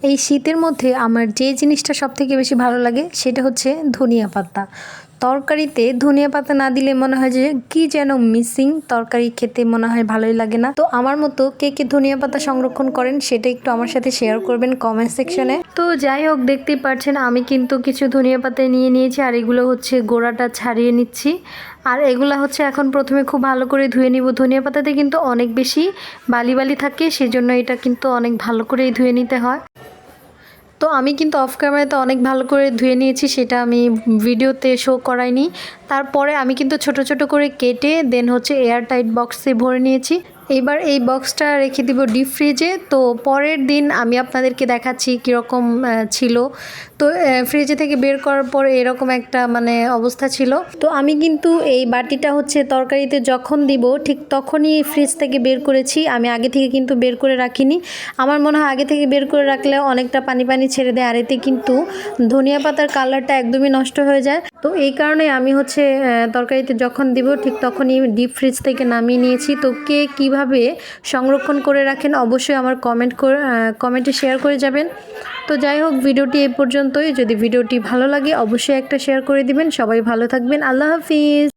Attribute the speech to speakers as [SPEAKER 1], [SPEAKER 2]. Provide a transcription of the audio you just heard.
[SPEAKER 1] এই শীতের মধ্যে আমার যে জিনিসটা সবথেকে বেশি ভালো লাগে সেটা হচ্ছে ধনিয়া পাতা। তরকারিতে ধনিয়া পাতা না দিলে মনে হয় যে কি যেন মিসিং, তরকারি খেতে মনে হয় ভালোই লাগে না। তো আমার মতো কে কে ধনিয়া পাতা সংরক্ষণ করেন সেটা একটু আমার সাথে শেয়ার করবেন কমেন্ট সেকশনে। তো যাই হোক, দেখতেই পাচ্ছেন আমি কিন্তু কিছু ধনিয়া পাতা নিয়ে নিয়েছি আর এগুলো হচ্ছে গোড়াটা ছাড়িয়ে নিচ্ছি। আর এগুলা হচ্ছে এখন প্রথমে খুব ভালো করে ধুয়ে নিব। ধনিয়া পাতাতে কিন্তু অনেক বেশি বালি বালি থাকে, সেজন্য এটা কিন্তু অনেক ভালো করেই ধুয়ে নিতে হয়। তো আমি কিন্তু অফ ক্যামেরাতে অনেক ভালো করে ধুয়ে নিয়েছি, সেটা আমি ভিডিওতে শো করাইনি। তারপরে আমি কিন্তু ছোট ছোট করে কেটে দেন হচ্ছে এয়ার টাইট বক্সে ভরে নিয়েছি। এবার এই বক্সটা রেখে দিব ডিপ ফ্রিজে। তো পরের দিন আমি আপনাদেরকে দেখাচ্ছি কীরকম ছিল। তো ফ্রিজে থেকে বের করার পরে এরকম একটা অবস্থা ছিল। তো আমি কিন্তু এই বাটিটা হচ্ছে তরকারিতে যখন দিব ঠিক তখনই ফ্রিজ থেকে বের করেছি, আমি আগে থেকে কিন্তু বের করে রাখিনি। আমার মনে হয় আগে থেকে বের করে রাখলে অনেকটা পানি পানি ছেড়ে দেয়, আর এতে কিন্তু ধনিয়া পাতার কালারটা একদমই নষ্ট হয়ে যায়। তো এই কারণে আমি হচ্ছে তরকারিতে যখন দিব ঠিক তখনই ডিপ ফ্রিজ থেকে নামিয়ে নিয়েছি। তো কে কীভাবে সংরক্ষণ করে রাখেন অবশ্যই আমার কমেন্টে শেয়ার করে যাবেন। তো যাই হোক, ভিডিওটি এই পর্যন্তই। যদি ভিডিওটি ভালো লাগে অবশ্যই একটা শেয়ার করে দিবেন। সবাই ভালো থাকবেন। আল্লাহ হাফিজ।